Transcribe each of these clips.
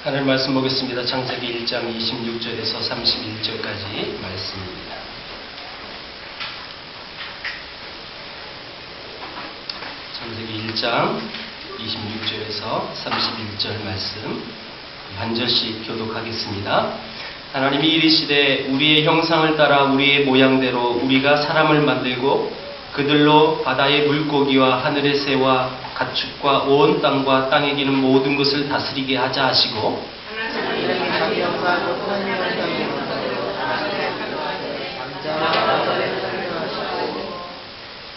하늘 말씀 보겠습니다. 창세기 1장 26절에서 31절까지 말씀입니다. 창세기 1장 26절에서 31절 말씀 한 절씩 교독하겠습니다. 하나님이 이르시되 우리의 형상을 따라 우리의 모양대로 우리가 사람을 만들고 그들로 바다의 물고기와 하늘의 새와 가축과 온 땅과 땅에 기는 모든 것을 다스리게 하자 하시고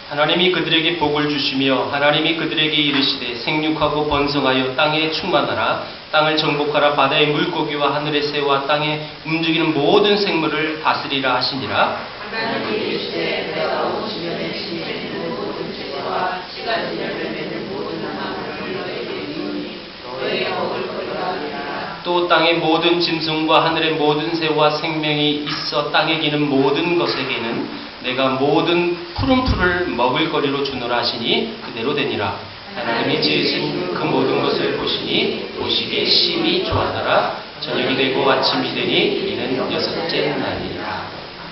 하나님이 그들에게 복을 주시며 하나님이 그들에게 이르시되 생육하고 번성하여 땅에 충만하라 땅을 정복하라 바다의 물고기와 하늘의 새와 땅에 움직이는 모든 생물을 다스리라 하시니라. 하나님이 이르시되 내가 온 주변에 지니는 모든 채소와 씨가 열매맺는 모든 나무를 너에게 이으니 너의 먹을거리가 되리라. 또 땅의 모든 짐승과 하늘의 모든 새와 생명이 있어 땅에 기는 모든 것에게는 내가 모든 푸른 풀을 먹을거리로 주노라 하시니 그대로 되니라. 하나님이 지으신 그 모든 것을 보시니 보시기에 심히 좋아하더라. 저녁이 되고 아침이 되니 이는 여섯째 날이라.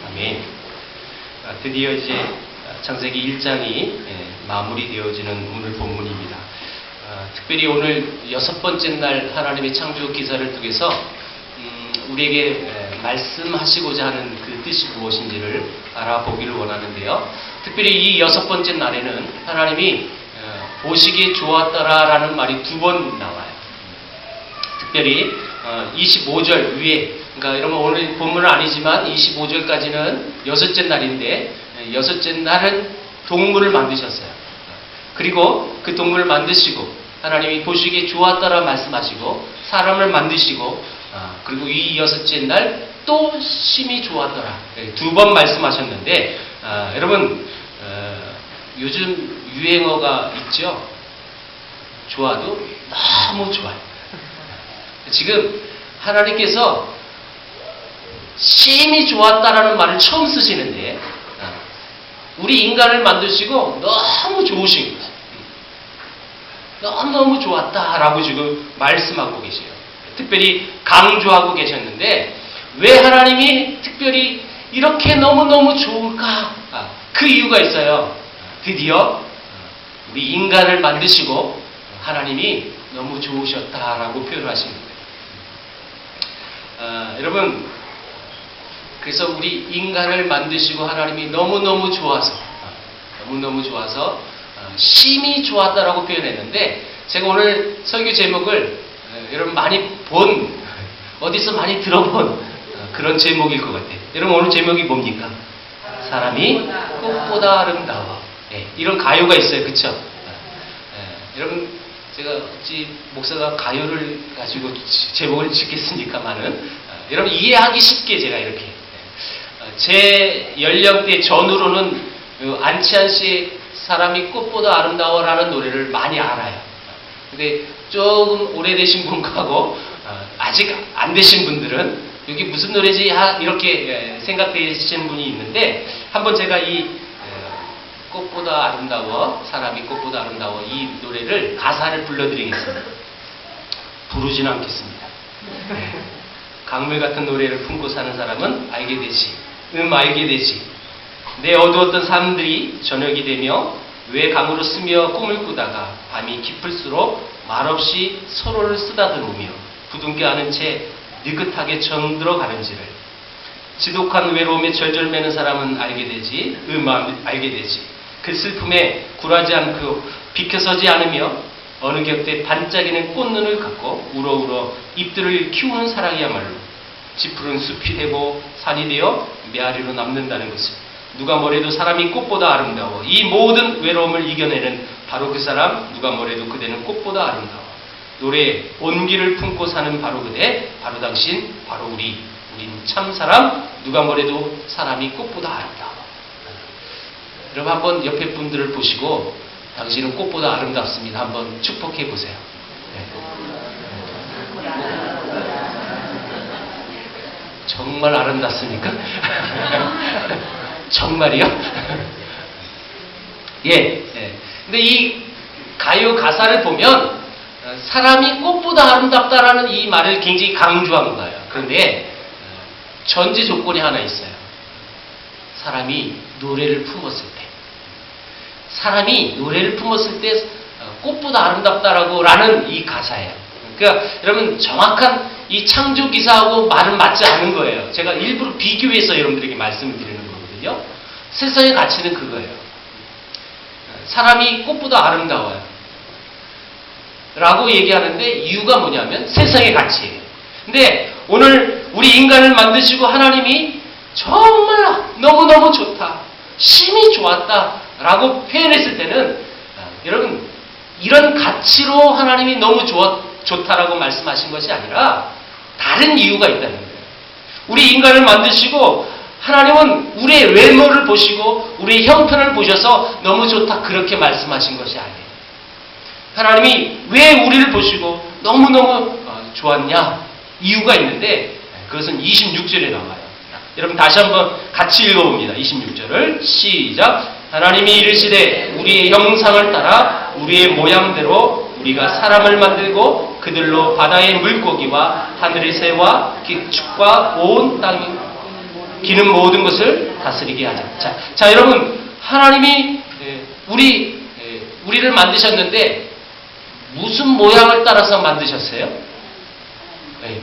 아멘. 드디어 이제 창세기 1장이 마무리되어지는 오늘 본문입니다. 특별히 오늘 6번째 날 하나님의 창조 기사를 통해서 우리에게 말씀하시고자 하는 그 뜻이 무엇인지를 알아보기를 원하는데요. 특별히 이 6번째 날에는 하나님이 보시기에 좋았더라라는 말이 2번 나와요. 특별히 25절 위에, 그러니까 여러분 오늘 본문은 아니지만 25절까지는 6째 날인데 6째 날은 동물을 만드셨어요. 그리고 그 동물을 만드시고 하나님이 보시기에 좋았더라 말씀하시고 사람을 만드시고 그리고 이 6째 날 또 심히 좋았더라 2번 말씀하셨는데 여러분 요즘 유행어가 있죠. 좋아도 너무 좋아요. 지금 하나님께서 심히 좋았다라는 말을 처음 쓰시는데 우리 인간을 만드시고 너무 좋으신 거예요. 너무너무 좋았다라고 지금 말씀하고 계세요. 특별히 강조하고 계셨는데 왜 하나님이 특별히 이렇게 너무너무 좋을까? 그 이유가 있어요. 드디어 우리 인간을 만드시고 하나님이 너무 좋으셨다라고 표현하신 거예요. 여러분 그래서 우리 인간을 만드시고 하나님이 너무너무 좋아서 심히 좋았다라고 표현했는데 제가 오늘 설교 제목을 여러분 많이 본 어디서 많이 들어본 그런 제목일 것 같아요. 여러분 오늘 제목이 뭡니까? 사람이 꽃보다 아름다워. 이런 가요가 있어요. 그쵸? 여러분 제가 어찌 목사가 가요를 가지고 제목을 짓겠습니까마는 여러분 이해하기 쉽게 제가 이렇게 제 연령대 전후로는 안치환 씨의 사람이 꽃보다 아름다워라는 노래를 많이 알아요. 근데 조금 오래되신 분하고 아직 안 되신 분들은 여기 무슨 노래지 이렇게 생각되시는 분이 있는데 한번 제가 이 꽃보다 아름다워 사람이 꽃보다 아름다워 이 노래를 가사를 불러드리겠습니다. 부르진 않겠습니다. 강물 같은 노래를 품고 사는 사람은 알게 되지. 알게 되지. 내 어두웠던 삶들이 저녁이 되며 왜 강으로 스며 꿈을 꾸다가 밤이 깊을수록 말없이 서로를 쓰다듬으며 부둥켜 안은 채 느긋하게 정들어 가는지를 지독한 외로움에 절절 매는 사람은 알게 되지. 알게 되지. 그 슬픔에 굴하지 않고 비켜서지 않으며 어느 곁에 반짝이는 꽃눈을 갖고 우러우러 잎들을 키우는 사랑이야말로 짙푸른 숲이 되고 산이 되어 메아리로 남는다는 것을 누가 뭐래도 사람이 꽃보다 아름다워. 이 모든 외로움을 이겨내는 바로 그 사람 누가 뭐래도 그대는 꽃보다 아름다워. 노래에 온기를 품고 사는 바로 그대 바로 당신 바로 우린 참 사람 누가 뭐래도 사람이 꽃보다 아름다워. 여러분 한번 옆에 분들을 보시고 당신은 꽃보다 아름답습니다. 한번 축복해 보세요. 정말 아름답습니까? 정말이요? 예. 근데 이 가요 가사를 보면 사람이 꽃보다 아름답다라는 이 말을 굉장히 강조한 거예요. 그런데 전제 조건이 하나 있어요. 사람이 노래를 품었을 때. 사람이 노래를 품었을 때 꽃보다 아름답다라고 라는 이 가사예요. 그러니까 여러분 정확한 이 창조 기사하고 말은 맞지 않은 거예요. 제가 일부러 비교해서 여러분들에게 말씀을 드리는 거거든요. 세상의 가치는 그거예요. 사람이 꽃보다 아름다워요. 라고 얘기하는데 이유가 뭐냐면 세상의 가치예요. 근데 오늘 우리 인간을 만드시고 하나님이 정말 너무너무 좋다. 심히 좋았다. 라고 표현했을 때는 여러분 이런 가치로 하나님이 너무 좋다라고 말씀하신 것이 아니라 다른 이유가 있다는 거예요. 우리 인간을 만드시고 하나님은 우리의 외모를 보시고 우리의 형편을 보셔서 너무 좋다 그렇게 말씀하신 것이 아니에요. 하나님이 왜 우리를 보시고 너무너무 좋았냐? 이유가 있는데 그것은 26절에 나와요. 여러분 다시 한번 같이 읽어봅니다. 26절을 시작. 하나님이 이르시되 우리의 형상을 따라 우리의 모양대로 우리가 사람을 만들고 그들로 바다의 물고기와 하늘의 새와 기축과 온 땅에 기는 모든 것을 다스리게 하자. 자 여러분 하나님이 우리를 만드셨는데 무슨 모양을 따라서 만드셨어요?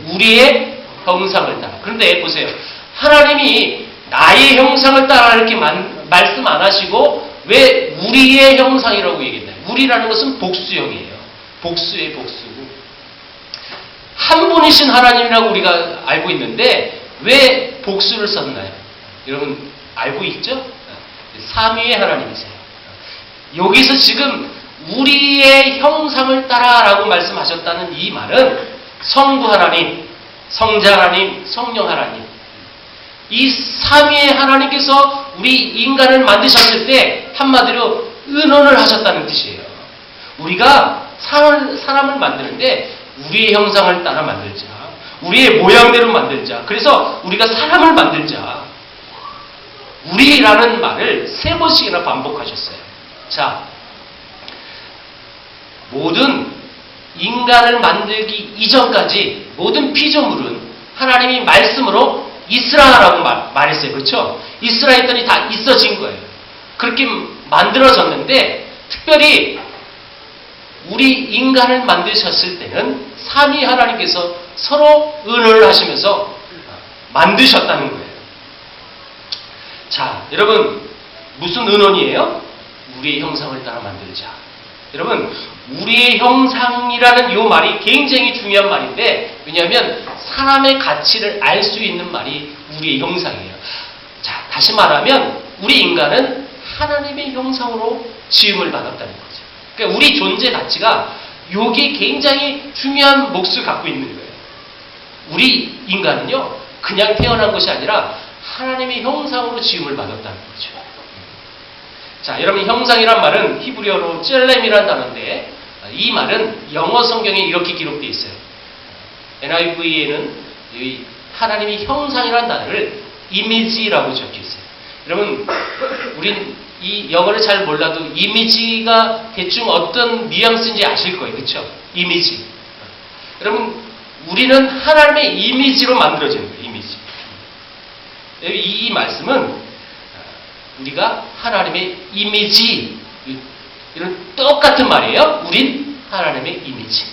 우리의 형상을 따라. 그런데 보세요. 하나님이 나의 형상을 따라 이렇게 말씀 안 하시고 왜 우리의 형상이라고 얘기했나요? 우리라는 것은 복수형이에요. 복수의 복수. 한 분이신 하나님이라고 우리가 알고 있는데 왜 복수를 썼나요? 여러분 알고 있죠? 삼위의 하나님이세요. 여기서 지금 우리의 형상을 따라라고 말씀하셨다는 이 말은 성부 하나님, 성자 하나님, 성령 하나님 이 삼위의 하나님께서 우리 인간을 만드셨을 때 한마디로 의논을 하셨다는 뜻이에요. 우리가 사람을 만드는데 우리의 형상을 따라 만들자. 우리의 모양대로 만들자. 그래서 우리가 사람을 만들자. 우리라는 말을 3번씩이나 반복하셨어요. 자, 모든 인간을 만들기 이전까지 모든 피조물은 하나님이 말씀으로 있으라라고 말했어요. 그렇죠? 있으라 했더니 다 있어진 거예요. 그렇게 만들어졌는데 특별히 우리 인간을 만드셨을 때는 삼위 하나님께서 서로 의논을 하시면서 만드셨다는 거예요. 자, 여러분 무슨 의논이에요? 우리의 형상을 따라 만들자. 여러분 우리의 형상이라는 이 말이 굉장히 중요한 말인데 왜냐하면 사람의 가치를 알 수 있는 말이 우리의 형상이에요. 자, 다시 말하면 우리 인간은 하나님의 형상으로 지음을 받았다는 거죠. 그러니까 우리 존재 가치가 이게 굉장히 중요한 몫을 갖고 있는 거예요. 우리 인간은요 그냥 태어난 것이 아니라 하나님의 형상으로 지음을 받았다는 거죠. 자, 여러분 형상이란 말은 히브리어로 젤렘이라는 단어인데 이 말은 영어 성경에 이렇게 기록되어 있어요. NIV에는 하나님의 형상이라는 단어를 이미지라고 적혀 있어요. 여러분 우린 이 영어를 잘 몰라도 이미지가 대충 어떤 뉘앙스인지 아실 거예요. 그렇죠? 이미지. 여러분 우리는 하나님의 이미지로 만들어지는 거예요. 이미지. 이 말씀은 우리가 하나님의 이미지 이런 똑같은 말이에요. 우린 하나님의 이미지.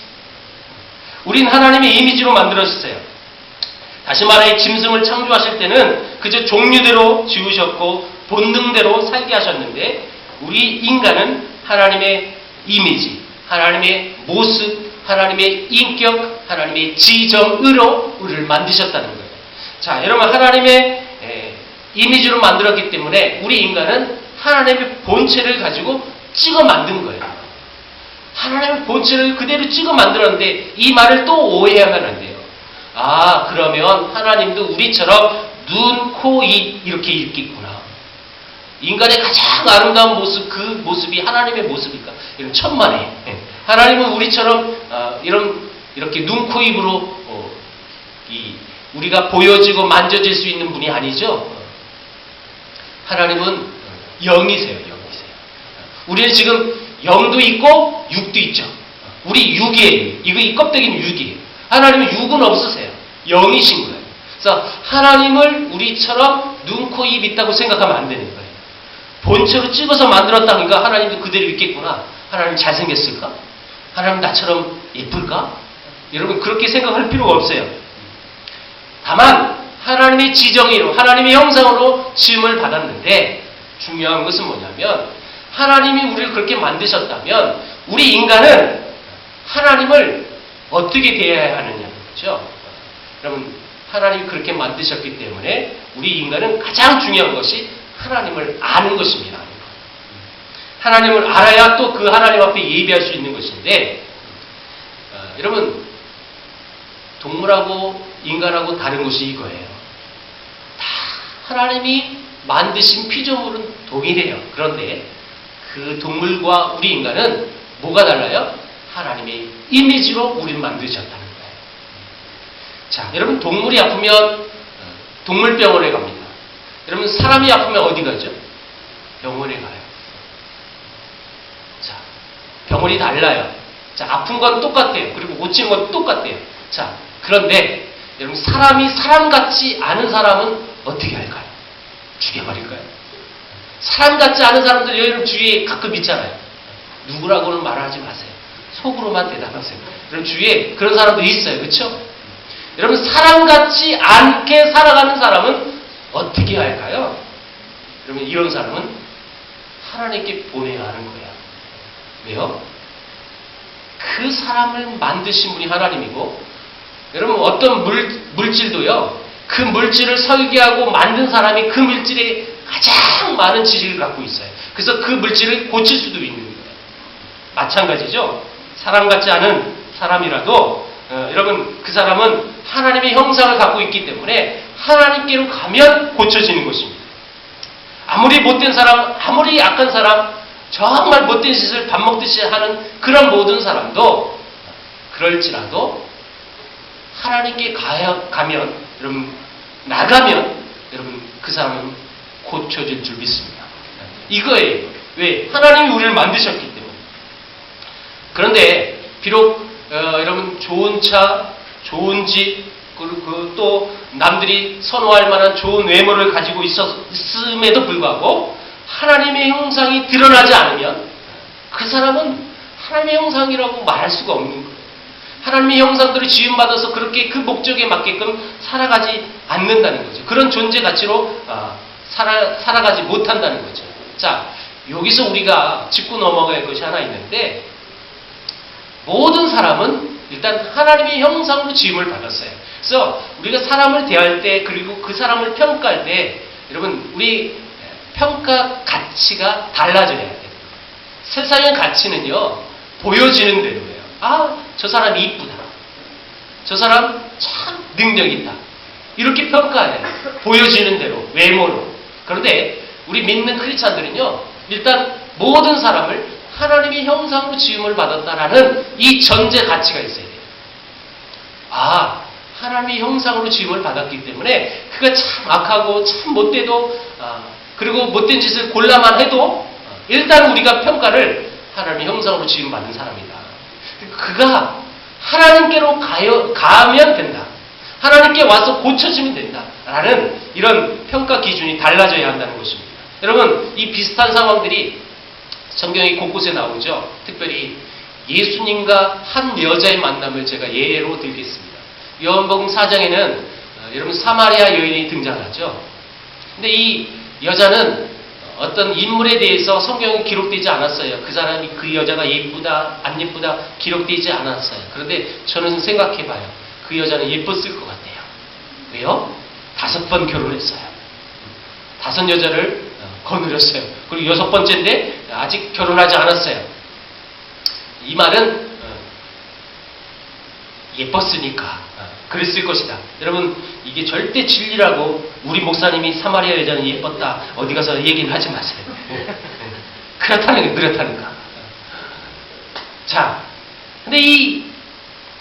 우린 하나님의 이미지로 만들어졌어요. 다시 말해 짐승을 창조하실 때는 그저 종류대로 지으셨고 본능대로 살게 하셨는데 우리 인간은 하나님의 이미지, 하나님의 모습, 하나님의 인격, 하나님의 지정으로 우리를 만드셨다는 거예요. 자, 여러분 하나님의 이미지로 만들었기 때문에 우리 인간은 하나님의 본체를 가지고 찍어 만든 거예요. 하나님의 본체를 그대로 찍어 만들었는데 이 말을 또 오해하면 안 돼요. 아, 그러면 하나님도 우리처럼 눈, 코, 입 이렇게 있겠구나. 인간의 가장 아름다운 모습, 그 모습이 하나님의 모습일까? 이런 천만에. 하나님은 우리처럼 이렇게 눈, 코, 입으로 우리가 보여지고 만져질 수 있는 분이 아니죠. 하나님은 영이세요. 영이세요. 우리는 지금 영도 있고 육도 있죠. 우리 육이에요. 이 껍데기는 육이에요. 하나님은 육은 없으세요. 영이신 거예요. 그래서 하나님을 우리처럼 눈, 코, 입 있다고 생각하면 안 되는 거예요. 본체로 찍어서 만들었다니까 하나님도 그대로 있겠구나. 하나님 잘생겼을까? 하나님 나처럼 예쁠까? 여러분 그렇게 생각할 필요가 없어요. 다만 하나님의 지정의로 하나님의 형상으로 지음을 받았는데 중요한 것은 뭐냐면 하나님이 우리를 그렇게 만드셨다면 우리 인간은 하나님을 어떻게 대해야 하느냐 그렇죠? 여러분 하나님이 그렇게 만드셨기 때문에 우리 인간은 가장 중요한 것이 하나님을 아는 것입니다. 하나님을 알아야 또 그 하나님 앞에 예배할 수 있는 것인데 여러분 동물하고 인간하고 다른 것이 이거예요. 다 하나님이 만드신 피조물은 동일해요. 그런데 그 동물과 우리 인간은 뭐가 달라요? 하나님의 이미지로 우리를 만드셨다는 거예요. 자, 여러분 동물이 아프면 동물병원에 갑니다. 여러분 사람이 아프면 어디 가죠? 병원에 가요. 자, 병원이 달라요. 자, 아픈 건 똑같아요. 그리고 고치는 건 똑같아요. 자, 그런데 여러분 사람이 사람 같지 않은 사람은 어떻게 할까요? 죽여버릴까요? 사람 같지 않은 사람들 여러분 주위에 가끔 있잖아요. 누구라고는 말하지 마세요. 속으로만 대답하세요. 여러분 주위에 그런 사람들이 있어요. 그렇죠? 여러분 사람 같지 않게 살아가는 사람은 어떻게 할까요? 여러분 이런 사람은 하나님께 보내야 하는 거예요. 왜요? 그 사람을 만드신 분이 하나님이고 여러분 어떤 물질도요. 그 물질을 설계하고 만든 사람이 그 물질에 가장 많은 지식을 갖고 있어요. 그래서 그 물질을 고칠 수도 있는 거예요. 마찬가지죠. 사람 같지 않은 사람이라도 여러분 그 사람은 하나님의 형상을 갖고 있기 때문에 하나님께로 가면 고쳐지는 것입니다. 아무리 못된 사람, 아무리 약한 사람, 정말 못된 짓을 밥 먹듯이 하는 그런 모든 사람도 그럴지라도 하나님께 가면 여러분 나가면 여러분 그 사람은 고쳐질 줄 믿습니다. 이거예요. 왜? 하나님이 우리를 만드셨기 때문에. 그런데 비록 여러분 좋은 차, 좋은 집, 그리고 또 남들이 선호할 만한 좋은 외모를 가지고 있음에도 불구하고 하나님의 형상이 드러나지 않으면 그 사람은 하나님의 형상이라고 말할 수가 없는 거예요. 하나님의 형상들을 지음받아서 그렇게 그 목적에 맞게끔 살아가지 않는다는 거죠. 그런 존재 가치로 살아가지 못한다는 거죠. 자, 여기서 우리가 짚고 넘어갈 것이 하나 있는데 모든 사람은 일단 하나님의 형상으로 지음을 받았어요. 그래서 우리가 사람을 대할 때 그리고 그 사람을 평가할 때 여러분 우리 평가 가치가 달라져야 돼요. 세상의 가치는요 보여지는 대로예요. 아, 저 사람이 이쁘다. 저 사람 참 능력 있다. 이렇게 평가해요. 보여지는 대로 외모로. 그런데 우리 믿는 크리스찬들은요 일단 모든 사람을 하나님의 형상으로 지음을 받았다라는 이 전제 가치가 있어야 돼요. 아, 하나님의 형상으로 지음을 받았기 때문에 그가 참 악하고 참 못돼도 그리고 못된 짓을 골라만 해도 일단 우리가 평가를 하나님의 형상으로 지음받은 사람이다. 그가 하나님께로 가면 된다. 하나님께 와서 고쳐지면 된다. 라는 이런 평가 기준이 달라져야 한다는 것입니다. 여러분 이 비슷한 상황들이 성경이 곳곳에 나오죠. 특별히 예수님과 한 여자의 만남을 제가 예로 들겠습니다. 요한복음 4장에는 여러분 사마리아 여인이 등장하죠. 근데 이 여자는 어떤 인물에 대해서 성경에 기록되지 않았어요. 그 사람이 그 여자가 예쁘다 안 예쁘다 기록되지 않았어요. 그런데 저는 생각해봐요. 그 여자는 예뻤을 것 같아요. 왜요? 5번 결혼했어요. 5 여자를 거느렸어요. 그리고 6번째인데 아직 결혼하지 않았어요. 이 말은 예뻤으니까 그랬을 것이다. 여러분 이게 절대 진리라고 우리 목사님이 사마리아 여자는 예뻤다 어디 가서 얘기는 하지 마세요. 그렇다니까. 자, 근데 이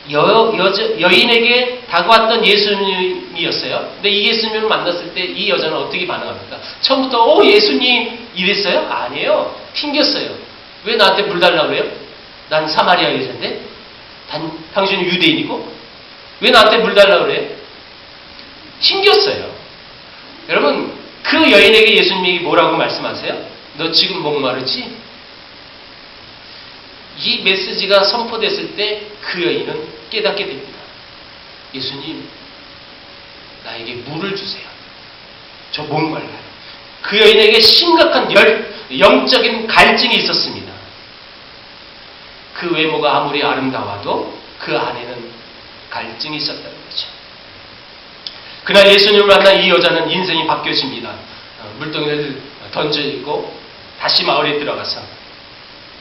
여인에게 다가왔던 예수님이었어요. 근데 이 예수님을 만났을 때 이 여자는 어떻게 반응합니까? 처음부터 예수님 이랬어요? 아니에요. 튕겼어요. 왜 나한테 물 달라고 그래요? 난 사마리아 여자인데? 당신은 유대인이고 왜 나한테 물 달라고 그래? 튕겼어요. 여러분, 그 여인에게 예수님이 뭐라고 말씀하세요? 너 지금 목마르지? 이 메시지가 선포됐을 때 그 여인은 깨닫게 됩니다. 예수님, 나에게 물을 주세요. 저 목말라요. 그 여인에게 심각한 영적인 갈증이 있었습니다. 그 외모가 아무리 아름다워도 그 안에는 갈증이 있었다는 거죠. 그날 예수님을 만난 이 여자는 인생이 바뀌어집니다. 물동이를 던지고 다시 마을에 들어가서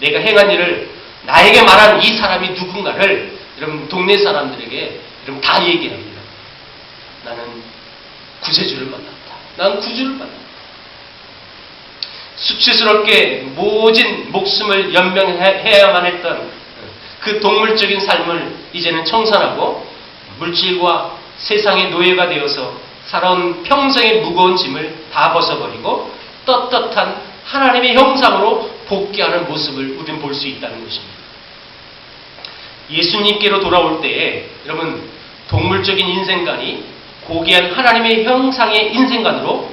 내가 행한 일을 나에게 말한 이 사람이 누군가를 여러분 동네 사람들에게 여러분 다 얘기합니다. 나는 구세주를 만났다. 나는 구주를 만났다. 수치스럽게 모진 목숨을 연명해야만 했던 그 동물적인 삶을 이제는 청산하고 물질과 세상의 노예가 되어서 살아온 평생의 무거운 짐을 다 벗어버리고 떳떳한 하나님의 형상으로 복귀하는 모습을 우리는 볼 수 있다는 것입니다. 예수님께로 돌아올 때에 여러분 동물적인 인생관이 고귀한 하나님의 형상의 인생관으로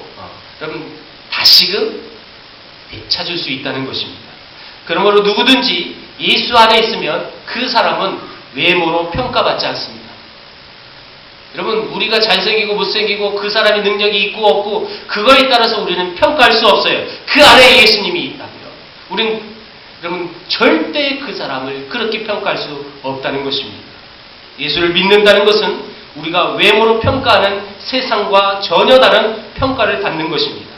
여러분 다시금 되찾을 수 있다는 것입니다. 그러므로 누구든지 예수 안에 있으면 그 사람은 외모로 평가받지 않습니다. 여러분 우리가 잘생기고 못생기고 그 사람이 능력이 있고 없고 그거에 따라서 우리는 평가할 수 없어요. 그 안에 예수님이 있다면 우리는 여러분 절대 그 사람을 그렇게 평가할 수 없다는 것입니다. 예수를 믿는다는 것은 우리가 외모로 평가하는 세상과 전혀 다른 평가를 받는 것입니다.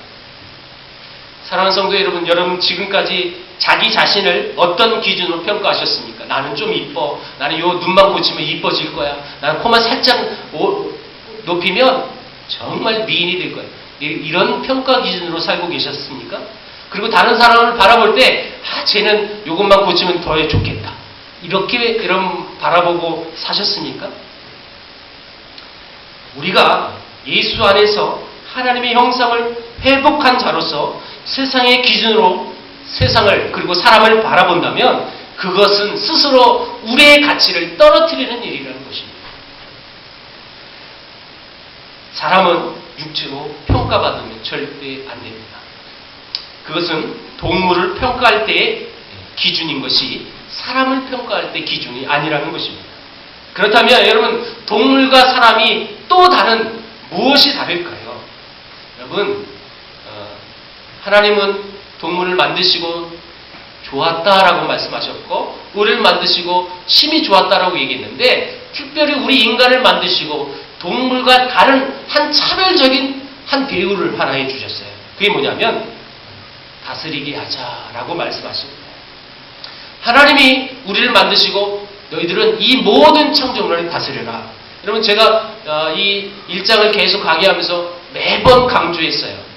사랑하는 성도 여러분, 여러분 지금까지 자기 자신을 어떤 기준으로 평가하셨습니까? 나는 좀 이뻐. 나는 요 눈만 고치면 이뻐질 거야. 나는 코만 살짝 높이면 정말 미인이 될 거야. 이런 평가 기준으로 살고 계셨습니까? 그리고 다른 사람을 바라볼 때 쟤는 요것만 고치면 더 좋겠다. 이렇게 여러분 바라보고 사셨습니까? 우리가 예수 안에서 하나님의 형상을 회복한 자로서 세상의 기준으로 세상을 그리고 사람을 바라본다면 그것은 스스로 우리의 가치를 떨어뜨리는 일이라는 것입니다. 사람은 육체로 평가받으면 절대 안 됩니다. 그것은 동물을 평가할 때의 기준인 것이 사람을 평가할 때 기준이 아니라는 것입니다. 그렇다면 여러분 동물과 사람이 또 다른 무엇이 다를까요? 여러분 하나님은 동물을 만드시고 좋았다라고 말씀하셨고 우리를 만드시고 심히 좋았다라고 얘기했는데 특별히 우리 인간을 만드시고 동물과 다른 한 차별적인 한 대우를 하나 해주셨어요. 그게 뭐냐면 다스리게 하자라고 말씀하십니다. 하나님이 우리를 만드시고 너희들은 이 모든 창조물을 다스려라. 여러분 제가 이 1장을 계속 강의하면서 매번 강조했어요.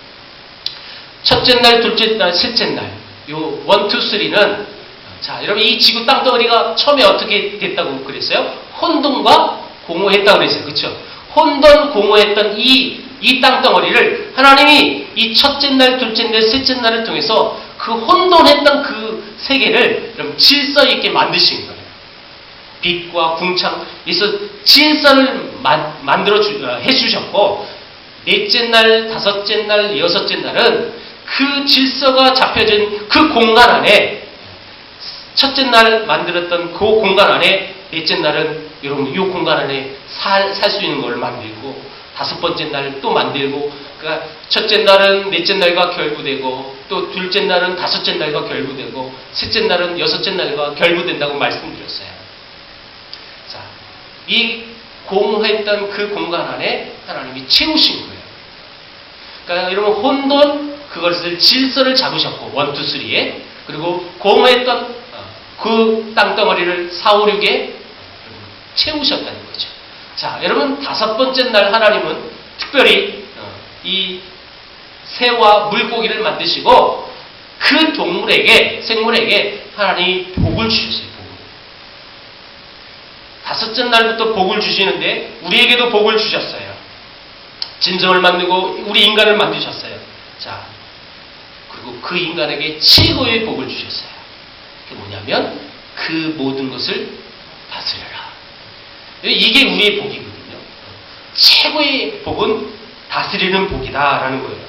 첫째 날, 둘째 날, 셋째 날 요 1, 2, 3는 자 여러분 이 지구 땅덩어리가 처음에 어떻게 됐다고 그랬어요? 혼돈과 공허했다고 그랬어요. 그렇죠? 혼돈, 공허했던 이 땅덩어리를 하나님이 이 첫째 날, 둘째 날, 셋째 날을 통해서 그 혼돈했던 그 세계를 여러분 질서 있게 만드신 거예요. 빛과 궁창, 그래서 질서를 만들어 해주셨고 넷째 날, 다섯째 날, 여섯째 날은 그 질서가 잡혀진 그 공간 안에 첫째 날 만들었던 그 공간 안에 넷째 날은 여러분 이 공간 안에 살 수 있는 걸 만들고 다섯 번째 날 또 만들고 그러니까 첫째 날은 넷째 날과 결부되고 또 둘째 날은 다섯째 날과 결부되고 셋째 날은 여섯째 날과 결부된다고 말씀드렸어요. 자, 이 공허했던 그 공간 안에 하나님이 채우신 거예요. 그러니까 여러분 혼돈 그것을 질서를 잡으셨고 1, 2, 3에 그리고 공허했던 그 땅덩어리를 4, 5, 6에 채우셨다는 거죠. 자, 여러분 다섯 번째 날 하나님은 특별히 이 새와 물고기를 만드시고 그 동물에게 생물에게 하나님이 복을 주셨어요. 복을. 다섯째 날부터 복을 주시는데 우리에게도 복을 주셨어요. 짐승을 만들고 우리 인간을 만드셨어요. 자, 그리고 그 인간에게 최고의 복을 주셨어요. 그게 뭐냐면 그 모든 것을 다스려라. 이게 우리의 복이거든요. 최고의 복은 다스리는 복이다라는 거예요.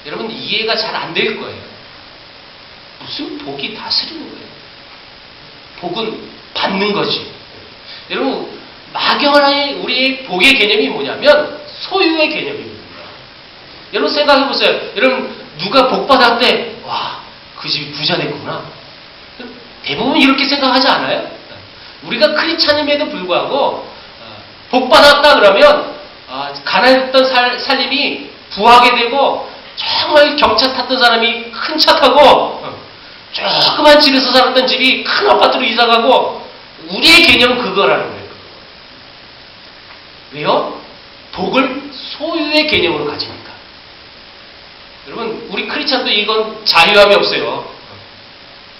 여러분 이해가 잘 안 될 거예요. 무슨 복이 다스리는 거예요? 복은 받는 거지. 여러분 막연하게 우리의 복의 개념이 뭐냐면 소유의 개념입니다. 여러분 생각해 보세요. 여러분 누가 복 받았대? 와, 그 집이 부자 됐구나. 대부분 이렇게 생각하지 않아요? 우리가 크리스찬임에도 불구하고 복 받았다 그러면 가난했던 살림이 부하게 되고 정말 경차 탔던 사람이 큰 차 타고 조그만 집에서 살았던 집이 큰 아파트로 이사가고 우리의 개념은 그거라는 거예요. 왜요? 복을 소유의 개념으로 가지니까. 여러분 우리 크리스찬도 이건 자유함이 없어요.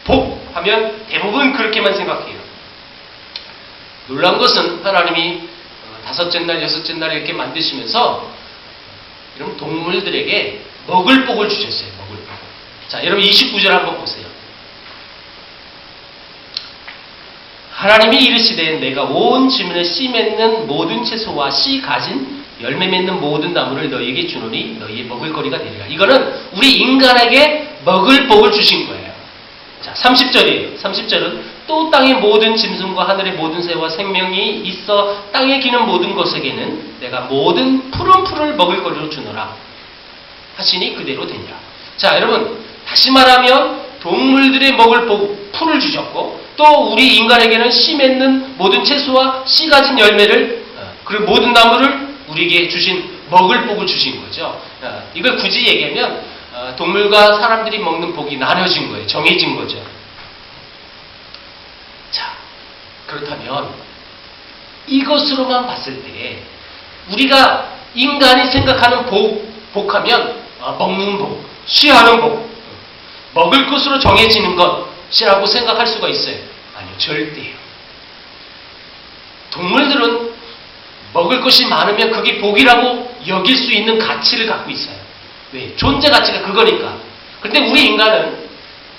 복 하면 대부분 그렇게만 생각해요. 놀라운 것은 하나님이 다섯째 날, 여섯째 날에 이렇게 만드시면서 여러분 동물들에게 먹을 복을 주셨어요. 먹을 복. 자, 여러분 29절 한번 보세요. 하나님이 이르시되 내가 온 지면에 씨 맺는 모든 채소와 씨 가진 열매 맺는 모든 나무를 너희에게 주노니 너희의 먹을 거리가 되리라. 이거는 우리 인간에게 먹을 복을 주신 거예요. 자, 30절이에요. 30절은 또 땅의 모든 짐승과 하늘의 모든 새와 생명이 있어 땅에 기는 모든 것에게는 내가 모든 푸른 풀을 먹을 거리로 주노라 하시니 그대로 되니라. 자, 여러분 다시 말하면 동물들의 먹을 복 풀을 주셨고 또 우리 인간에게는 씨 맺는 모든 채소와 씨 가진 열매를 그리고 모든 나무를 우리에게 주신 먹을 복을 주신 거죠. 이걸 굳이 얘기하면 동물과 사람들이 먹는 복이 나눠진 거예요. 정해진 거죠. 자, 그렇다면 이것으로만 봤을 때 우리가 인간이 생각하는 복하면 먹는 복, 쉬하는 복, 먹을 것으로 정해지는 것이라고 생각할 수가 있어요. 아니요, 절대요. 동물들은 먹을 것이 많으면 그게 복이라고 여길 수 있는 가치를 갖고 있어요. 왜? 존재 가치가 그거니까. 그런데 우리 인간은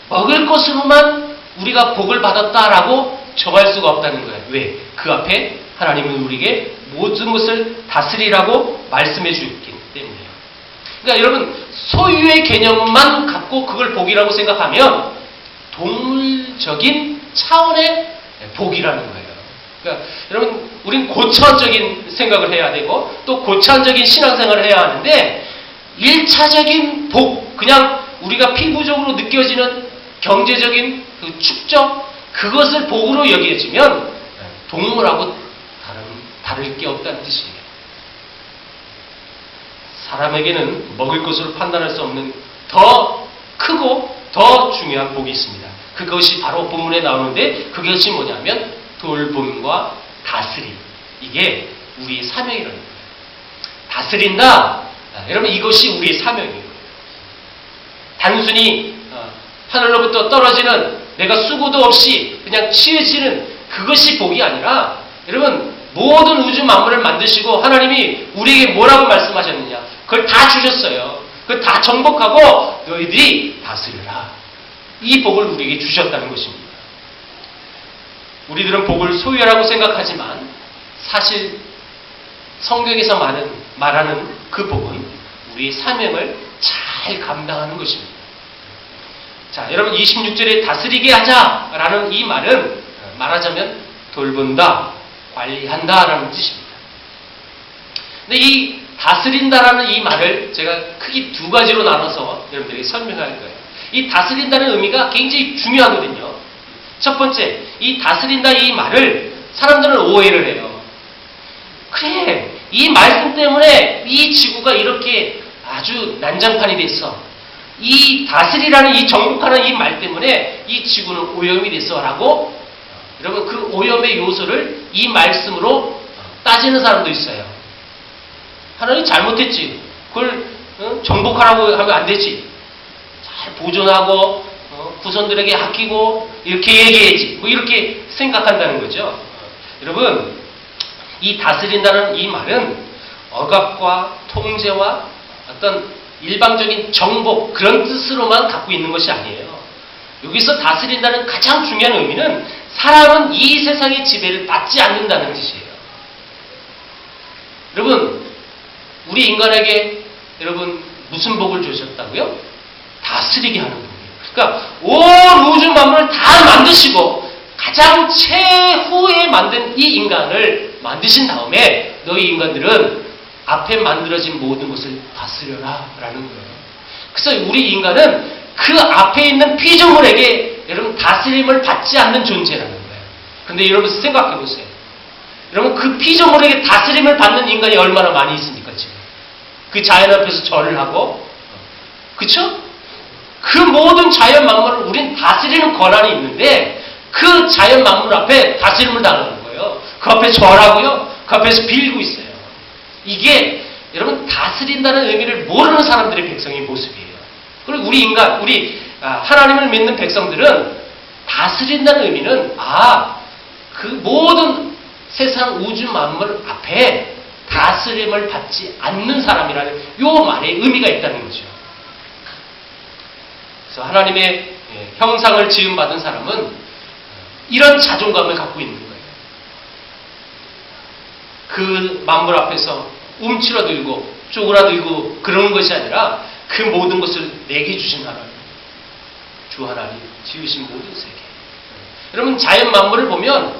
먹을 것으로만 우리가 복을 받았다라고 정할 수가 없다는 거예요. 왜? 그 앞에 하나님은 우리에게 모든 것을 다스리라고 말씀해 주기 때문에요. 그러니까 여러분 소유의 개념만 갖고 그걸 복이라고 생각하면 동물적인 차원의 복이라는 거예요. 그러니까 여러분 우린 고차원적인 생각을 해야 되고 또 고차원적인 신앙생활을 해야 하는데 1차적인 복, 그냥 우리가 피부적으로 느껴지는 경제적인 그 축적, 그것을 복으로 여겨지면 동물하고 다를 게 없다는 뜻이에요. 사람에게는 먹을 것으로 판단할 수 없는 더 크고 더 중요한 복이 있습니다. 그것이 바로 본문에 나오는데 그것이 뭐냐면 돌봄과 다스림. 이게 우리의 사명이라는 거예요. 다스린다. 여러분 이것이 우리의 사명이에요. 단순히 하늘로부터 떨어지는 내가 수고도 없이 그냥 취해지는 그것이 복이 아니라 여러분 모든 우주 만물을 만드시고 하나님이 우리에게 뭐라고 말씀하셨느냐. 그걸 다 주셨어요. 그걸 다 정복하고 너희들이 다스려라. 이 복을 우리에게 주셨다는 것입니다. 우리들은 복을 소유라고 생각하지만 사실 성경에서 말하는 그 복은 우리의 사명을 잘 감당하는 것입니다. 자, 여러분 26절에 다스리게 하자라는 이 말은 말하자면 돌본다, 관리한다라는 뜻입니다. 근데 이 다스린다라는 이 말을 제가 크게 두 가지로 나눠서 여러분들에게 설명할 거예요. 이 다스린다는 의미가 굉장히 중요하거든요. 첫 번째, 이 다스린다 이 말을 사람들은 오해를 해요. 그래, 이 말씀 때문에 이 지구가 이렇게 아주 난장판이 됐어. 이 다스리라는 이 정복하는 이 말 때문에 이 지구는 오염이 됐어라고 여러분 그 오염의 요소를 이 말씀으로 따지는 사람도 있어요. 하나님 잘못했지. 그걸 정복하라고 하면 안 되지. 잘 보존하고 후손들에게 아끼고 이렇게 얘기해야지. 뭐 이렇게 생각한다는 거죠. 여러분 이 다스린다는 이 말은 억압과 통제와 어떤 일방적인 정복 그런 뜻으로만 갖고 있는 것이 아니에요. 여기서 다스린다는 가장 중요한 의미는 사람은 이 세상의 지배를 받지 않는다는 뜻이에요. 여러분, 우리 인간에게 여러분 무슨 복을 주셨다고요? 다스리게 하는 복이에요. 그러니까 온 우주 만물을 다 만드시고 가장 최후에 만든 이 인간을 만드신 다음에 너희 인간들은 앞에 만들어진 모든 것을 다스려라 라는 거예요. 그래서 우리 인간은 그 앞에 있는 피조물에게 여러분 다스림을 받지 않는 존재라는 거예요. 근데 여러분 생각해 보세요. 여러분 그 피조물에게 다스림을 받는 인간이 얼마나 많이 있습니까 지금? 그 자연 앞에서 절을 하고, 그쵸? 그 모든 자연 만물을 우린 다스리는 권한이 있는데 그 자연 만물 앞에 다스림을 당하는 거예요. 그 앞에 절하고요. 그 앞에서 빌고 있어요. 이게 여러분 다스린다는 의미를 모르는 사람들의 백성의 모습이에요. 그리고 우리 인간, 우리 하나님을 믿는 백성들은 다스린다는 의미는 그 모든 세상 우주 만물 앞에 다스림을 받지 않는 사람이라는 요 말에 의미가 있다는 거죠. 그래서 하나님의 형상을 지음받은 사람은 이런 자존감을 갖고 있는 거예요. 그 만물 앞에서 움츠러들고 쪼그라들고 그러는 것이 아니라 그 모든 것을 내게 주신 하나님, 주 하나님, 지으신 모든 세계. 여러분 자연 만물을 보면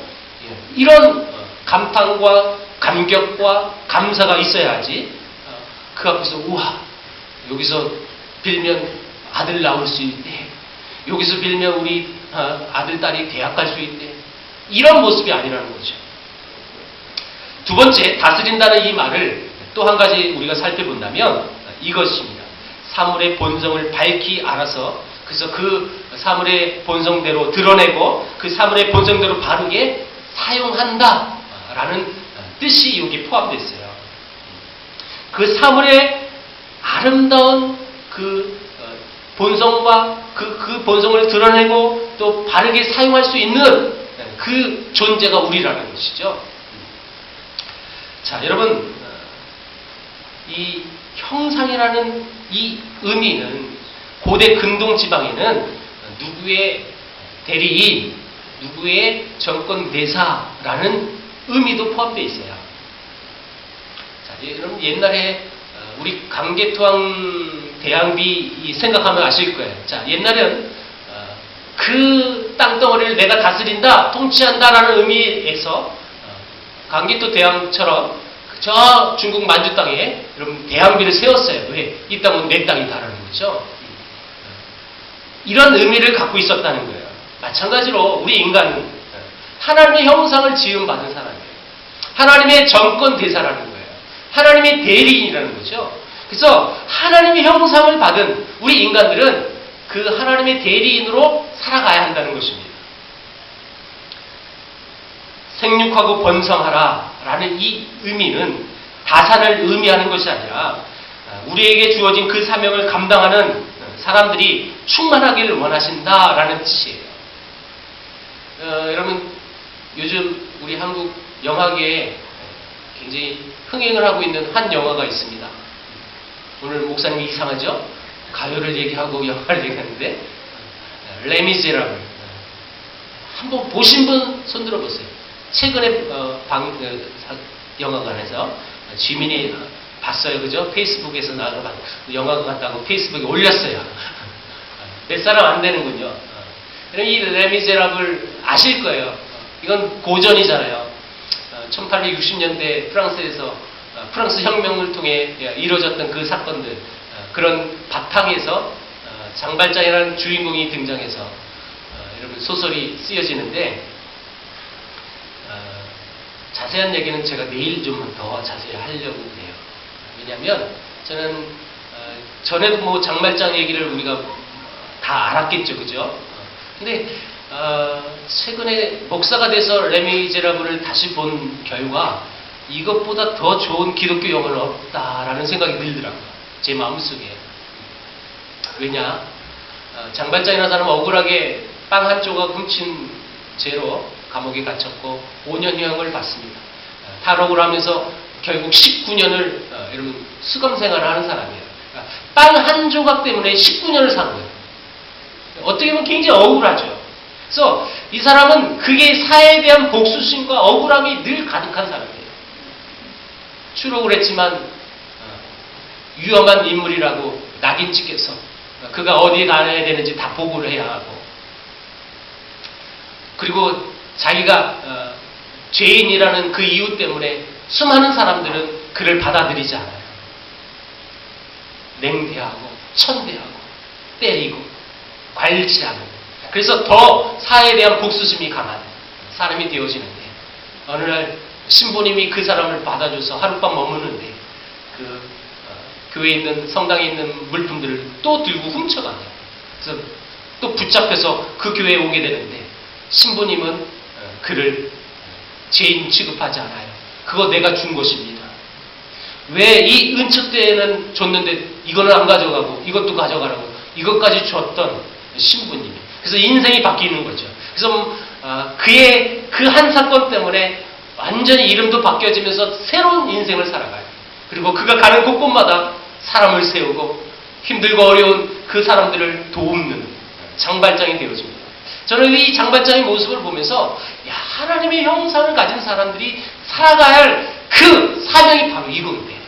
이런 감탄과 감격과 감사가 있어야지 그 앞에서 우와 여기서 빌면 아들 나올 수 있대, 여기서 빌면 우리 아들 딸이 대학 갈 수 있대, 이런 모습이 아니라는 거죠. 두 번째, 다스린다는 이 말을 또 한 가지 우리가 살펴본다면 이것입니다. 사물의 본성을 밝히 알아서 그래서 그 사물의 본성대로 드러내고 그 사물의 본성대로 바르게 사용한다라는 뜻이 여기 포함되어 있어요. 그 사물의 아름다운 그 본성과 그 본성을 드러내고 또 바르게 사용할 수 있는 그 존재가 우리라는 것이죠. 자, 여러분, 이 형상이라는 이 의미는 고대 근동 지방에는 누구의 대리인, 누구의 정권 대사라는 의미도 포함되어 있어요. 자, 여러분 옛날에 우리 강계토항 대항비 생각하면 아실 거예요. 자, 옛날엔 그 땅덩어리를 내가 다스린다, 통치한다라는 의미에서 강계토 대왕처럼 저 중국 만주 땅에 여러분 대항비를 세웠어요. 왜? 이 땅은 내 땅이다라는 거죠. 이런 의미를 갖고 있었다는 거예요. 마찬가지로 우리 인간은 하나님의 형상을 지음받은 사람이에요. 하나님의 정권 대사라는 거예요. 하나님의 대리인이라는 거죠. 그래서 하나님의 형상을 받은 우리 인간들은 그 하나님의 대리인으로 살아가야 한다는 것입니다. 생육하고 번성하라 라는 이 의미는 다산을 의미하는 것이 아니라 우리에게 주어진 그 사명을 감당하는 사람들이 충만하기를 원하신다라는 뜻이에요. 여러분 요즘 우리 한국 영화계에 굉장히 흥행을 하고 있는 한 영화가 있습니다. 오늘 목사님이 이상하죠? 가요를 얘기하고 영화를 얘기하는데 레미제라블 한번 보신 분 손들어 보세요. 최근에 영화관에서 주민이 봤어요. 그죠? 페이스북에서 나가 영화관 갔다고 페이스북에 올렸어요. 몇 사람 안 되는군요. 이 레미제라블 아실 거예요. 이건 고전이잖아요. 1860년대 프랑스에서 프랑스 혁명을 통해 이루어졌던 그 사건들, 그런 바탕에서 장발장이라는 주인공이 등장해서 여러분 소설이 쓰여지는데 자세한 얘기는 제가 내일 좀 더 자세히 하려고 해요. 왜냐하면 저는 전에도 뭐 장발장 얘기를 우리가 다 알았겠죠, 그죠? 근데 최근에 목사가 돼서 레미제라블을 다시 본 결과 이것보다 더 좋은 기독교 영화는 없다라는 생각이 들더라고요. 제 마음속에. 왜냐? 장발장이라는 사람은 억울하게 빵 한 조각 훔친 죄로 감옥에 갇혔고 5년형을 받습니다. 탈옥을 하면서 결국 19년을 여러분 수감 생활을 하는 사람이에요. 빵 한 조각 때문에 19년을 산 거예요. 어떻게 보면 굉장히 억울하죠. 그래서 이 사람은 그게 사회에 대한 복수심과 억울함이 늘 가득한 사람이에요. 추록을 했지만 위험한 인물이라고 낙인 찍혀서 그가 어디에 가야 되는지 다 보고를 해야 하고, 그리고 자기가 죄인이라는 그 이유 때문에 수많은 사람들은 그를 받아들이지 않아요. 냉대하고 천대하고 때리고 관리하고, 그래서 더 사회에 대한 복수심이 강한 사람이 되어지는데, 어느 날 신부님이 그 사람을 받아줘서 하룻밤 머무는데 교회에 있는 성당에 있는 물품들을 또 들고 훔쳐가요. 그래서 또 붙잡혀서 그 교회에 오게 되는데, 신부님은 그를 죄인 취급하지 않아요. 그거 내가 준 것입니다. 왜 이 은처 때에는 줬는데 이거는 안 가져가고 이것도 가져가라고 이것까지 줬던 신부님이. 그래서 인생이 바뀌는 거죠. 그래서 그의 그 한 사건 때문에 완전히 이름도 바뀌어지면서 새로운 인생을 살아가요. 그리고 그가 가는 곳곳마다 사람을 세우고 힘들고 어려운 그 사람들을 돕는 장발장이 되어집니다. 저는 이 장발장의 모습을 보면서 하나님의 형상을 가진 사람들이 살아가야 할 그 사명이 바로 이건데,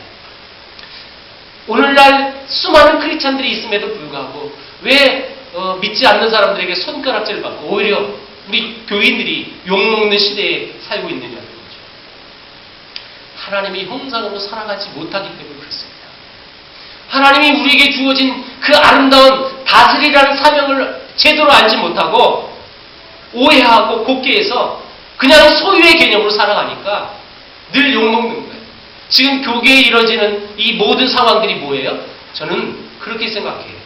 오늘날 수많은 크리스찬들이 있음에도 불구하고 왜 믿지 않는 사람들에게 손가락질을 받고 오히려 우리 교인들이 욕먹는 시대에 살고 있느냐는 거죠. 하나님의 형상으로 살아가지 못하기 때문에 그렇습니다. 하나님이 우리에게 주어진 그 아름다운 다스리라는 사명을 제대로 알지 못하고 오해하고 곡해해서 그냥 소유의 개념으로 살아가니까 늘 욕먹는 거예요. 지금 교계에 이뤄지는 이 모든 상황들이 뭐예요? 저는 그렇게 생각해요.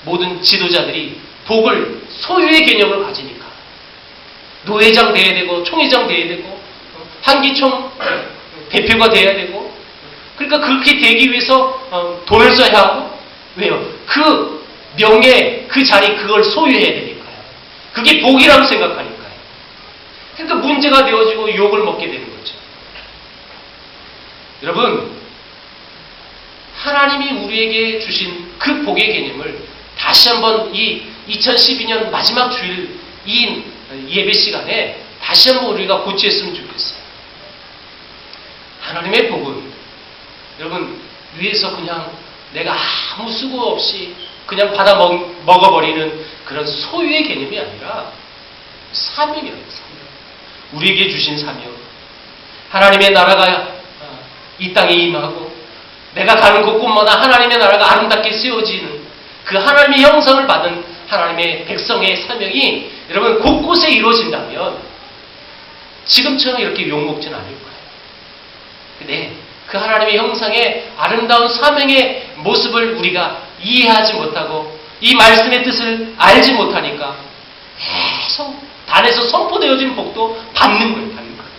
모든 지도자들이 복을 소유의 개념으로 가지니까 노회장 돼야 되고 총회장 돼야 되고 한기총 대표가 돼야 되고, 그러니까 그렇게 되기 위해서 돈을 써야 하고, 왜요? 그 명예, 그 자리, 그걸 소유해야 되니까요. 그게 복이라고 생각하니까요. 그러니까 문제가 되어지고 욕을 먹게 되는 거죠. 여러분, 하나님이 우리에게 주신 그 복의 개념을 다시 한번 이 2012년 마지막 주일 이 예배 시간에 다시 한번 우리가 고치했으면 좋겠어요. 하나님의 복은 여러분 위에서 그냥 내가 아무 수고 없이 그냥 받아 먹어버리는 그런 소유의 개념이 아니라 사명이에요. 사명. 우리에게 주신 사명. 하나님의 나라가 이 땅에 임하고 내가 가는 곳곳마다 하나님의 나라가 아름답게 세워지는 그 하나님의 형상을 받은 하나님의 백성의 사명이 여러분 곳곳에 이루어진다면 지금처럼 이렇게 욕먹지는 않을 거예요. 근데 그 하나님의 형상의 아름다운 사명의 모습을 우리가 이해하지 못하고 이 말씀의 뜻을 알지 못하니까 계속 단에서 선포되어진 복도 받는 거예요. 받는 거예요.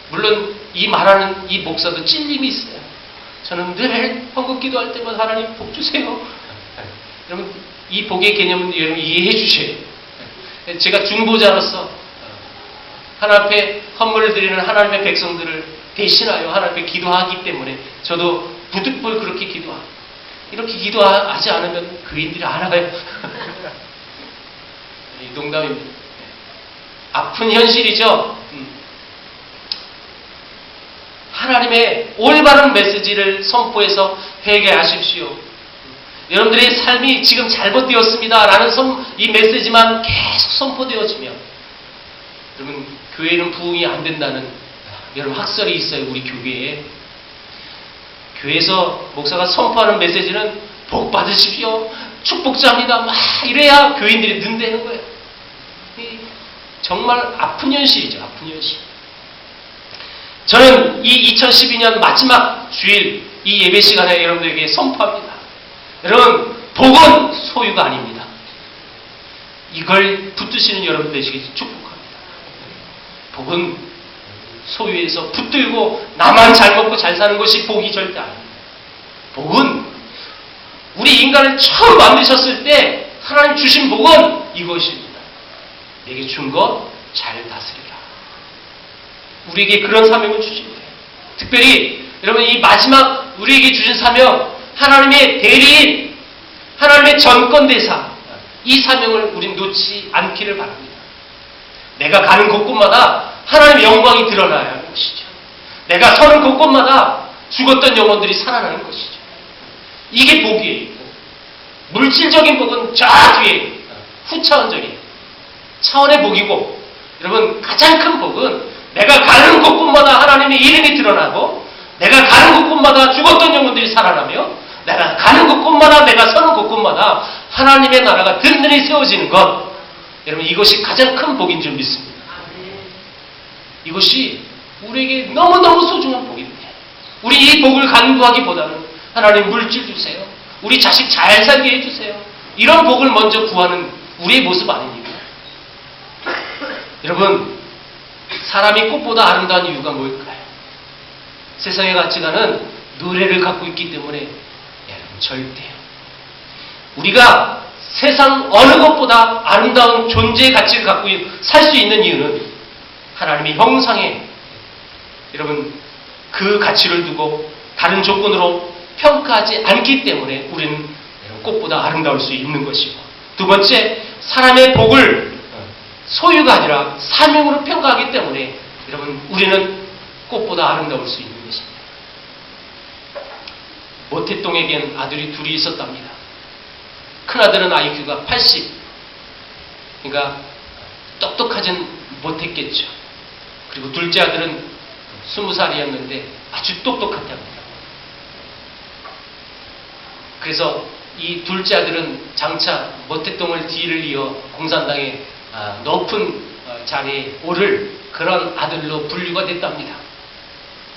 물론 이 말하는 이 목사도 찔림이 있어요. 저는 늘 헌금 기도할 때마다 하나님 복 주세요. 여러분 이 복의 개념은 여러분 이해해 주셔야 돼요. 제가 중보자로서 하나님 앞에 헌물을 드리는 하나님의 백성들을 대신하여 하나님 앞에 기도하기 때문에 저도 부득불 그렇게 기도하고, 이렇게 기도하지 않으면 그인들이 알아요. 농담입니다. 아픈 현실이죠. 하나님의 올바른 메시지를 선포해서 회개하십시오. 여러분들의 삶이 지금 잘못되었습니다 라는 이 메시지만 계속 선포되어지면 여러분 교회는 부흥이 안 된다는 여러분 학설이 있어요. 우리 교회에. 교회에서 목사가 선포하는 메시지는 복 받으십시오, 축복자입니다 막 이래야 교인들이 는다는 거예요. 정말 아픈 현실이죠. 아픈 현실. 저는 이 2012년 마지막 주일 이 예배 시간에 여러분들에게 선포합니다. 여러분 복은 소유가 아닙니다. 이걸 붙드시는 여러분 되시길 축복합니다. 복은 소유에서 붙들고 나만 잘 먹고 잘 사는 것이 복이 절대 아닙니다. 복은 우리 인간을 처음 만드셨을 때 하나님 주신 복은 이것입니다. 내게 준 것 잘 다스리라. 우리에게 그런 사명을 주신 거예요. 특별히 여러분 이 마지막 우리에게 주신 사명, 하나님의 대리인, 하나님의 전권대사, 이 사명을 우린 놓지 않기를 바랍니다. 내가 가는 곳곳마다 하나님의 영광이 드러나야 하는 것이죠. 내가 서는 곳곳마다 죽었던 영혼들이 살아나는 것이죠. 이게 복이에요. 물질적인 복은 저 뒤에 후차원적이에요. 차원의 복이고, 여러분 가장 큰 복은 내가 가는 곳곳마다 하나님의 이름이 드러나고, 내가 가는 곳곳마다 죽었던 영혼들이 살아나며, 내가 가는 곳곳마다, 내가 서는 곳곳마다 하나님의 나라가 든든히 세워지는 것, 여러분 이것이 가장 큰 복인 줄 믿습니다. 이것이 우리에게 너무너무 소중한 복입니다. 우리 이 복을 간구하기보다는 하나님 물질 주세요, 우리 자식 잘 살게 해주세요, 이런 복을 먼저 구하는 우리의 모습 아닙니까? 여러분, 사람이 꽃보다 아름다운 이유가 뭘까요? 세상의 가치관은 노래를 갖고 있기 때문에 여러분 절대요. 우리가 세상 어느 것보다 아름다운 존재의 가치를 갖고 살 수 있는 이유는 하나님의 형상에 여러분 그 가치를 두고 다른 조건으로 평가하지 않기 때문에 우리는 꽃보다 아름다울 수 있는 것이고, 두 번째, 사람의 복을 소유가 아니라 사명으로 평가하기 때문에 여러분 우리는 꽃보다 아름다울 수 있는 것입니다. 모태똥에겐 아들이 둘이 있었답니다. 큰아들은 IQ가 80, 그러니까 똑똑하진 못했겠죠. 그리고 둘째 아들은 20살이었는데 아주 똑똑했답니다. 그래서 이 둘째 아들은 장차 모태똥을 뒤를 이어 공산당의 높은 자리에 오를 그런 아들로 분류가 됐답니다.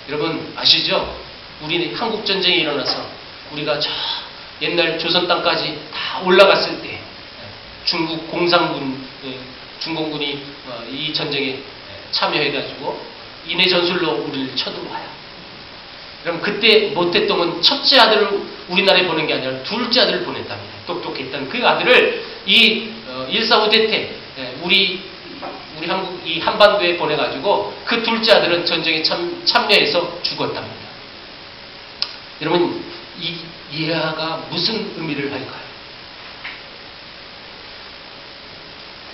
여러분 아시죠? 우리 한국전쟁이 일어나서 우리가 저 옛날 조선 땅까지 다 올라갔을 때 중국 공산군, 중공군이 이 전쟁에 참여해가지고 인해 전술로 우리를 쳐들어와요. 그럼 그때 모태똥은 첫째 아들을 우리나라에 보낸 게 아니라 둘째 아들을 보냈답니다. 똑똑했던 그 아들을 이 145 대태 우리 한국 이 한반도에 보내가지고 그 둘째 아들은 전쟁에 참여해서 죽었답니다. 여러분 이 예화가 무슨 의미를 할까요?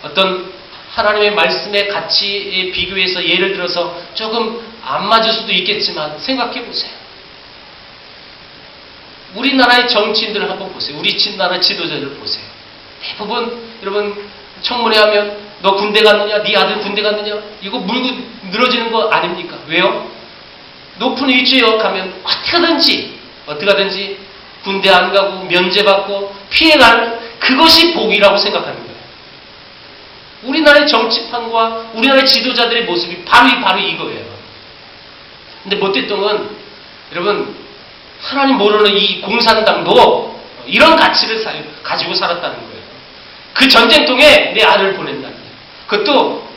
어떤 하나님의 말씀의 가치에 비교해서 예를 들어서 조금 안 맞을 수도 있겠지만 생각해 보세요. 우리나라의 정치인들을 한번 보세요. 우리 나라 지도자들 보세요. 대부분 여러분 청문회 하면 너 군대 갔느냐? 네 아들 군대 갔느냐? 이거 물고 늘어지는 거 아닙니까? 왜요? 높은 위치에 역하면 어떻게 하든지 군대 안 가고 면제받고 피해가는 그것이 복이라고 생각하는 거예요. 우리나라의 정치판과 우리나라의 지도자들의 모습이 바로 이거예요. 근데 모태똥은 여러분 하나님 모르는 이 공산당도 이런 가치를 가지고 살았다는 거예요. 그 전쟁통에 내 아들을 보낸다는 거예요. 그것도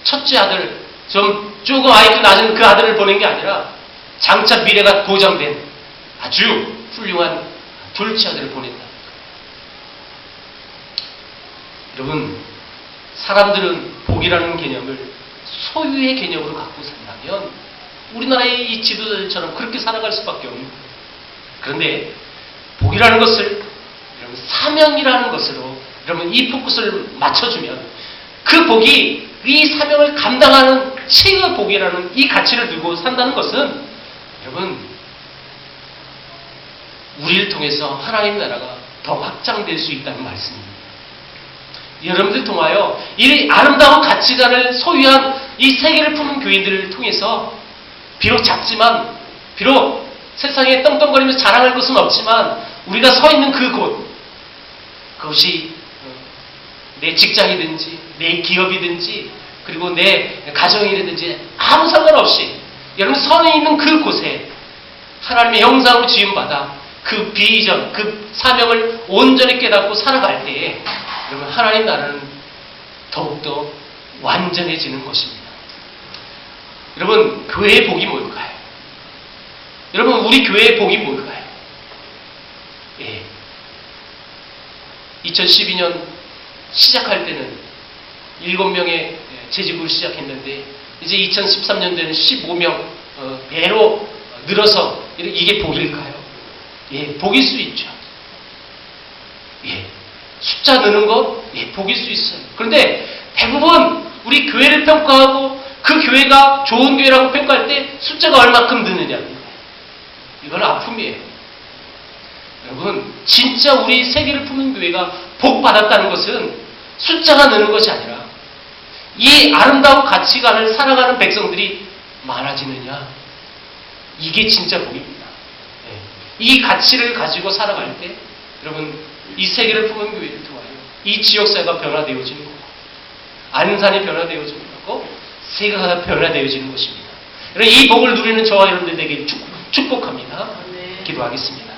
첫째 아들, 조금 IQ 낮은 그 아들을 보낸 게 아니라 장차 미래가 보장된 아주 훌륭한 둘째 아들을 보낸다. 여러분, 사람들은 복이라는 개념을 소유의 개념으로 갖고 산다면 우리나라의 이 지도자들처럼 그렇게 살아갈 수밖에 없는 거예요. 그런데 복이라는 것을 여러분 사명이라는 것으로 여러분 이 포커스를 맞춰주면 그 복이 이 사명을 감당하는 최고의 복이라는 이 가치를 두고 산다는 것은 여러분 우리를 통해서 하나님 나라가 더 확장될 수 있다는 말씀입니다. 여러분들 통하여 이 아름다운 가치관을 소유한 이 세계를 푸는 교인들을 통해서 비록 작지만 비록 세상에 떵떵거리면서 자랑할 것은 없지만 우리가 서 있는 그것이 내 직장이든지 내 기업이든지 그리고 내 가정이든지 아무 상관없이 여러분 서 있는 그곳에 하나님의 형상으로 지음받아 그 비전, 그 사명을 온전히 깨닫고 살아갈 때에 여러분 하나님 나라는 더욱더 완전해지는 것입니다. 여러분 교회의 복이 뭘까요? 여러분 우리 교회의 복이 뭘까요? 2012년 시작할 때는 7명의 재직을 시작했는데 이제 2013년도에는 15명 배로 늘어서 이게 복일까요? 복일 수 있죠. 숫자 느는 것, 예, 복일 수 있어요. 그런데 대부분 우리 교회를 평가하고 그 교회가 좋은 교회라고 평가할 때 숫자가 얼마큼 느느냐. 이건 아픔이에요. 여러분, 진짜 우리 세계를 품은 교회가 복 받았다는 것은 숫자가 느는 것이 아니라 이 아름다운 가치관을 살아가는 백성들이 많아지느냐. 이게 진짜 복입니다. 네. 이 가치를 가지고 살아갈 때 여러분 이 세계를 품은 교회를 통하여 이 지역사회가 변화되어지는 거고 안산이 변화되어지는 거고 세계가 변화되어지는 것입니다. 여러분 이 복을 누리는 저와 여러분들 되게 축복합니다. 기도하겠습니다.